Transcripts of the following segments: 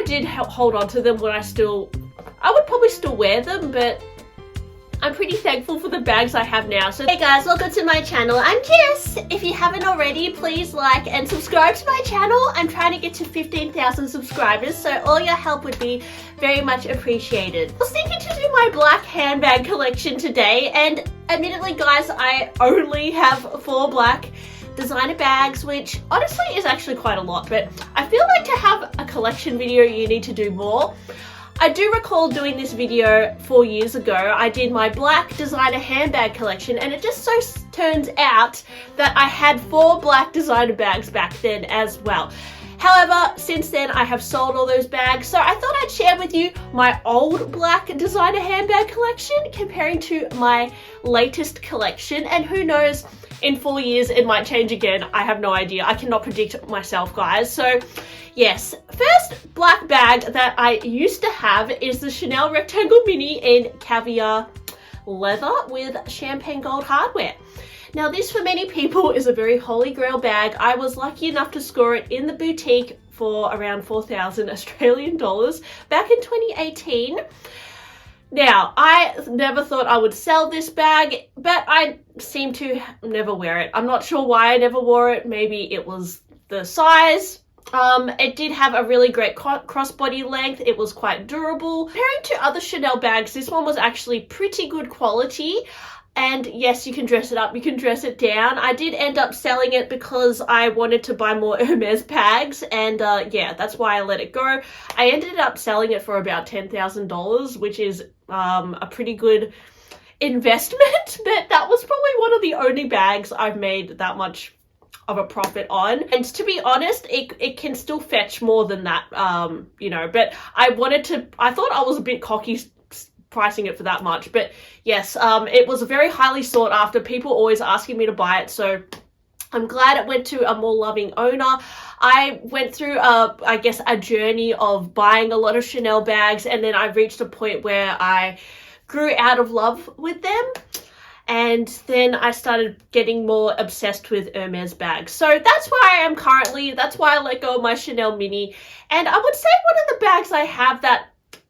did hold on to them when I would probably still wear them, but I'm pretty thankful for the bags I have now. So hey guys, welcome to my channel. I'm Jess. If you haven't already, please like and subscribe to my channel. I'm trying to get to 15,000 subscribers, so all your help would be very much appreciated. I was thinking to do my black handbag collection today, and admittedly guys, I only have 4 black designer bags, which honestly is actually quite a lot, but I feel like to have a collection video you need to do more. I do recall doing this video 4 years ago. I did my black designer handbag collection, and it just so turns out that I had 4 black designer bags back then as well. However, since then I have sold all those bags, so I thought I'd share with you my old black designer handbag collection comparing to my latest collection, and who knows, in 4 years it might change again. I have no idea. I cannot predict myself, guys. So yes, first black bag that I used to have is the Chanel Rectangle Mini in caviar leather with champagne gold hardware. Now this for many people is a very holy grail bag. I was lucky enough to score it in the boutique for around 4,000 Australian dollars back in 2018. Now, I never thought I would sell this bag, but I seem to never wear it. I'm not sure why I never wore it. Maybe it was the size. It did have a really great crossbody length. It was quite durable. Comparing to other Chanel bags, this one was actually pretty good quality. And yes, you can dress it up, you can dress it down. I did end up selling it because I wanted to buy more Hermes bags, and yeah, that's why I let it go. I ended up selling it for about $10,000, which is a pretty good investment, but that was probably one of the only bags I've made that much of a profit on. And to be honest, it can still fetch more than that, you know, but I thought I was a bit cocky pricing it for that much, but yes, it was very highly sought after. People always asking me to buy it, so I'm glad it went to a more loving owner. I went through I guess a journey of buying a lot of Chanel bags, and then I reached a point where I grew out of love with them, and then I started getting more obsessed with Hermes bags. So that's where I am currently. That's why I let go of my Chanel Mini, and I would say one of the bags I have that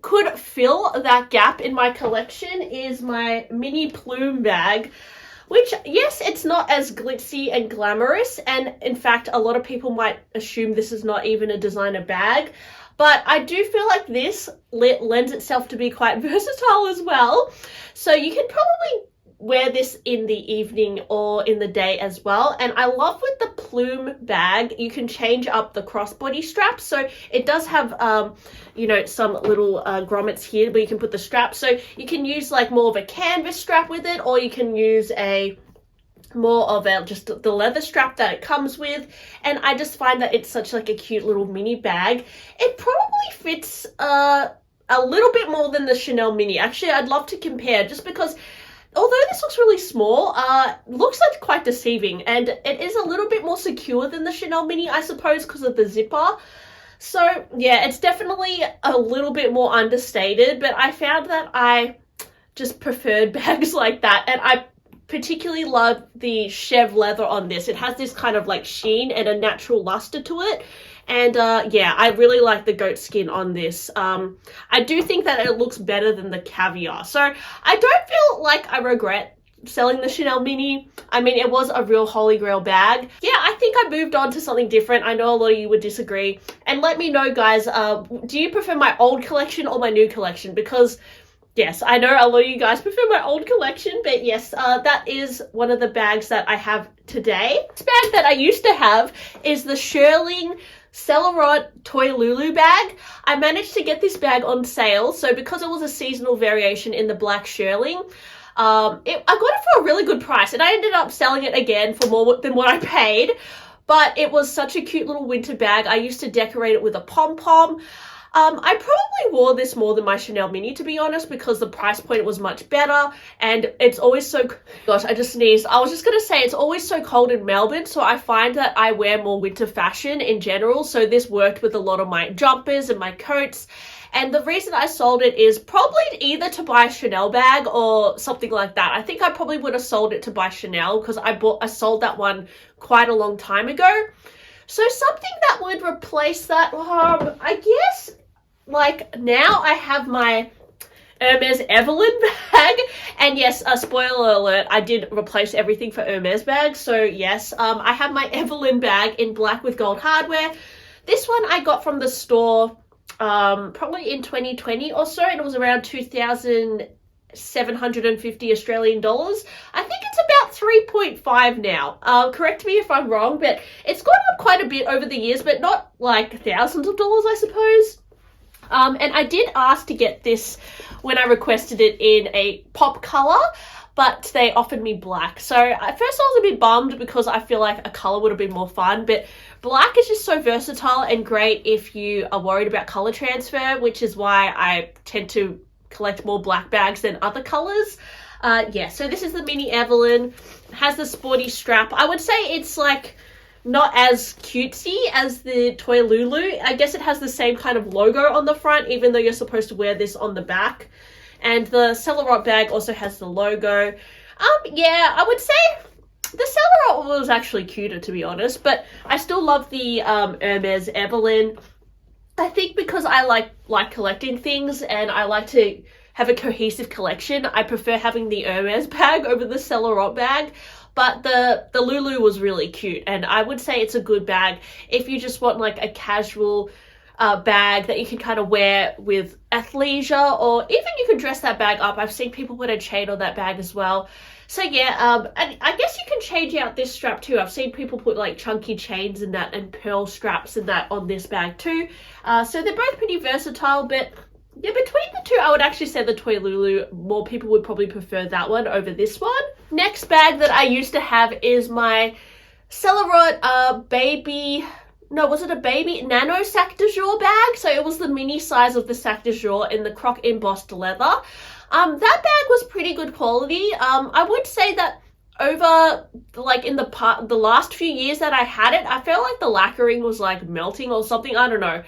could fill that gap in my collection is my mini plume bag, which, yes, it's not as glitzy and glamorous, and in fact a lot of people might assume this is not even a designer bag, but I do feel like this lends itself to be quite versatile as well. So you can probably wear this in the evening or in the day as well. And I love with the plume bag, you can change up the crossbody strap. So it does have, you know, some little grommets here where you can put the strap. So you can use like more of a canvas strap with it, or you can use more of just the leather strap that it comes with. And I just find that it's such like a cute little mini bag. It probably fits a little bit more than the Chanel Mini. Actually, I'd love to compare, just because although this looks really small, looks like quite deceiving, and it is a little bit more secure than the Chanel Mini, I suppose, because of the zipper. So yeah, it's definitely a little bit more understated, but I found that I just preferred bags like that, and I particularly love the chev leather on this. It has this kind of like sheen and a natural luster to it. And yeah, I really like the goat skin on this. I do think that it looks better than the caviar. So I don't feel like I regret selling the Chanel Mini. I mean, it was a real holy grail bag. Yeah, I think I moved on to something different. I know a lot of you would disagree. And let me know, guys, do you prefer my old collection or my new collection? Because yes, I know a lot of you guys prefer my old collection, but yes, that is one of the bags that I have today. This bag that I used to have is the Shearling Laurent Toy Lulu bag. I managed to get this bag on sale, so because it was a seasonal variation in the black shearling, I got it for a really good price, and I ended up selling it again for more than what I paid. But it was such a cute little winter bag. I used to decorate it with a pom-pom. I probably wore this more than my Chanel Mini, to be honest, because the price point was much better, and it's always so, gosh, I just sneezed. I was just going to say, it's always so cold in Melbourne, so I find that I wear more winter fashion in general, so this worked with a lot of my jumpers and my coats. And the reason I sold it is probably either to buy a Chanel bag or something like that. I think I probably would have sold it to buy Chanel, because I sold that one quite a long time ago. So something that would replace that, I guess like now I have my Hermes Evelyn bag, and yes, spoiler alert, I did replace everything for Hermes bags, so yes, I have my Evelyn bag in black with gold hardware. This one I got from the store probably in 2020 or so, and it was around 2,750 Australian dollars. I think it's about 3.5 now. Correct me if I'm wrong, but it's gone up quite a bit over the years, but not like thousands of dollars, I suppose. And I did ask to get this when I requested it in a pop color, but they offered me black. So at first I was a bit bummed because I feel like a color would have been more fun, but black is just so versatile and great if you are worried about color transfer, which is why I tend to collect more black bags than other colors. Yeah, so this is the mini Evelyn. It has the sporty strap. I would say it's like not as cutesy as the toy Lulu. I guess it has the same kind of logo on the front, even though you're supposed to wear this on the back. And the Laurent bag also has the logo. Yeah, I would say the Laurent was actually cuter, to be honest, but I still love the Hermes Evelyn. I think because I like collecting things and I like to have a cohesive collection, I prefer having the Hermes bag over the Laurent bag. But the Lulu was really cute, and I would say it's a good bag if you just want like a casual bag that you can kind of wear with athleisure, or even you could dress that bag up. I've seen people put a chain on that bag as well. So yeah, and I guess you can change out this strap too. I've seen people put like chunky chains and that and pearl straps and that on this bag too. So they're both pretty versatile, but yeah, between the two, I would actually say the toy Lulu, more people would probably prefer that one over this one. Next bag that I used to have is my Laurent baby nano sac de jour bag. So it was the mini size of the sac de jour in the croc embossed leather. That bag was pretty good quality. I would say that over like in the last few years that I had it, I felt like the lacquering was like melting or something. I don't know.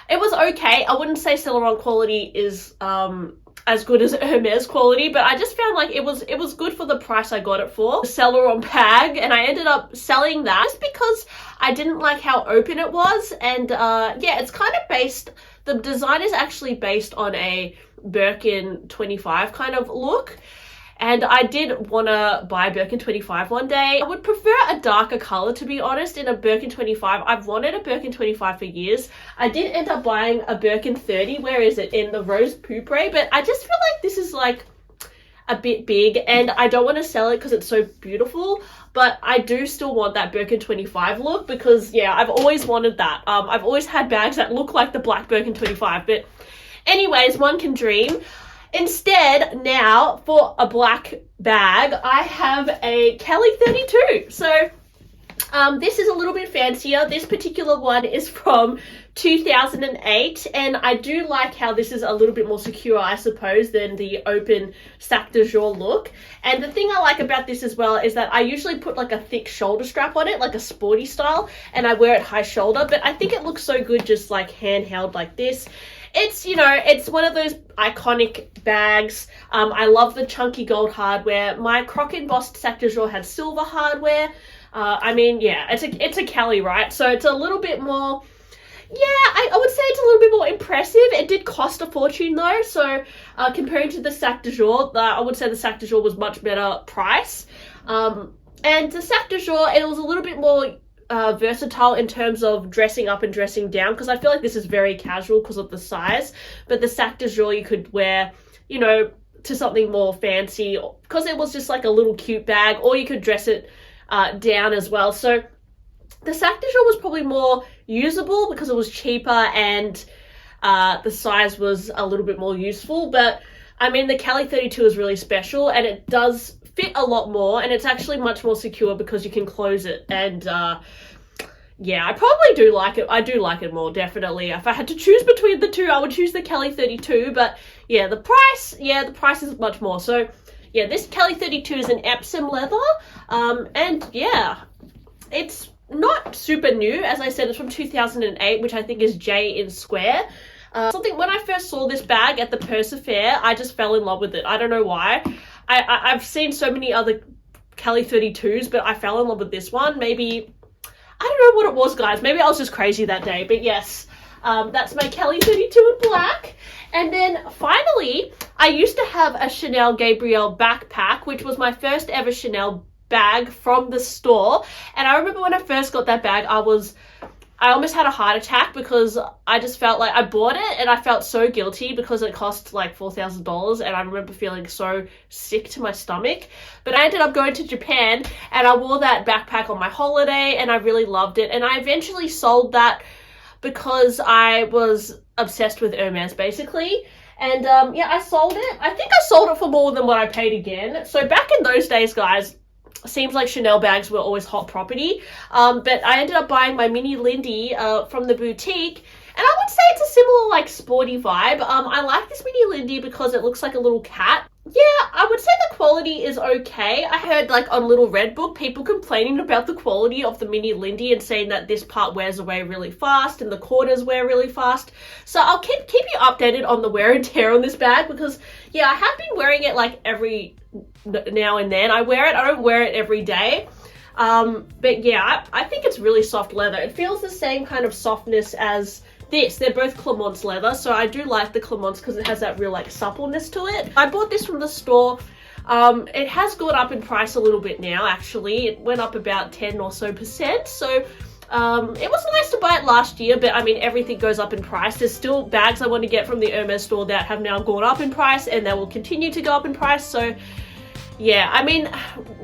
It was okay. I wouldn't say Laurent quality is as good as Hermes quality, but I just found like it was good for the price I got it for. The Laurent bag, and I ended up selling that just because I didn't like how open it was. And yeah, it's kind of based, the design is actually based on a Birkin 25 kind of look. And I did want to buy Birkin 25 one day. I would prefer a darker color, to be honest, in a Birkin 25. I've wanted a Birkin 25 for years. I did end up buying a Birkin 30. Where is it? In the Rose Poupre. But I just feel like this is like a bit big, and I don't want to sell it because it's so beautiful. But I do still want that Birkin 25 look because, yeah, I've always wanted that. I've always had bags that look like the black Birkin 25. But anyways, one can dream. Instead, now, for a black bag, I have a Kelly 32. So, this is a little bit fancier. This particular one is from 2008, and I do like how this is a little bit more secure, I suppose, than the open sac de jour look. And the thing I like about this as well is that I usually put like a thick shoulder strap on it, like a sporty style, and I wear it high shoulder, but I think it looks so good just like handheld like this. It's, you know, it's one of those iconic bags. I love the chunky gold hardware. My croc embossed sac de jour had silver hardware. I mean, yeah, it's a Kelly, right? So it's a little bit more, yeah, I would say it's a little bit more impressive. It did cost a fortune though. So comparing to the sac de jour, I would say the sac de jour was much better price. And the sac de jour, it was a little bit more versatile in terms of dressing up and dressing down, because I feel like this is very casual because of the size, but the sac de jour you could wear, you know, to something more fancy because it was just like a little cute bag, or you could dress it down as well. So the sac de jour was probably more usable because it was cheaper and the size was a little bit more useful. But I mean, the Kelly 32 is really special and it does fit a lot more, and it's actually much more secure because you can close it. And yeah, I probably do like it. I do like it more, definitely. If I had to choose between the two, I would choose the Kelly 32. But yeah, the price is much more. So yeah, this Kelly 32 is an Epsom leather, and yeah, it's not super new. As I said, it's from 2008, which I think is J in square. When I first saw this bag at the Persa Fair, I just fell in love with it. I don't know why. I've seen so many other Kelly 32s, but I fell in love with this one. Maybe, I don't know what it was, guys. Maybe I was just crazy that day. But yes, that's my Kelly 32 in black. And then finally, I used to have a Chanel Gabrielle backpack, which was my first ever Chanel bag from the store. And I remember when I first got that bag, I almost had a heart attack because I just felt like I bought it and I felt so guilty because it cost like $4,000, and I remember feeling so sick to my stomach. But I ended up going to Japan and I wore that backpack on my holiday and I really loved it. And I eventually sold that because I was obsessed with Hermes basically. And yeah, I sold it. I think I sold it for more than what I paid again. So back in those days, guys, seems like Chanel bags were always hot property, but I ended up buying my mini Lindy from the boutique, and I would say it's a similar like sporty vibe. I like this mini Lindy because it looks like a little cat. Yeah, I would say the quality is okay. I heard like on Little Red Book people complaining about the quality of the mini Lindy and saying that this part wears away really fast and the corners wear really fast. So I'll keep you updated on the wear and tear on this bag because yeah, I have been wearing it like every now and then. I don't wear it every day. But yeah, I think it's really soft leather. It feels the same kind of softness as this. They're both Clement's leather, so I do like the Clement's because it has that real like suppleness to it. I bought this from the store. It has gone up in price a little bit now, actually. It went up about 10 or so %. So it was nice to buy it last year, but I mean, everything goes up in price. There's still bags I want to get from the Hermes store that have now gone up in price and they will continue to go up in price. So yeah, I mean,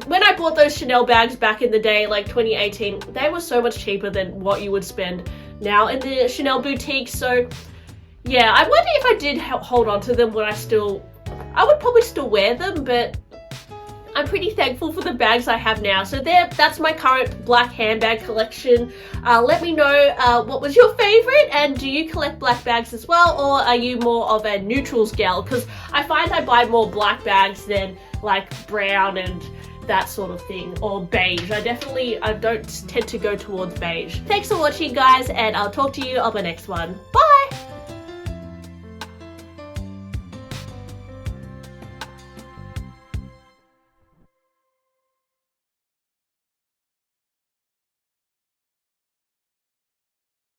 when I bought those Chanel bags back in the day, like 2018, they were so much cheaper than what you would spend now in the Chanel boutique. So yeah, I wonder if I did hold on to them, I would probably still wear them, but I'm pretty thankful for the bags I have now. So that's my current black handbag collection. Let me know what was your favorite, and do you collect black bags as well, or are you more of a neutrals gal? Because I find I buy more black bags than like brown and that sort of thing, or beige. I don't tend to go towards beige. Thanks for watching, guys, and I'll talk to you on the next one. Bye!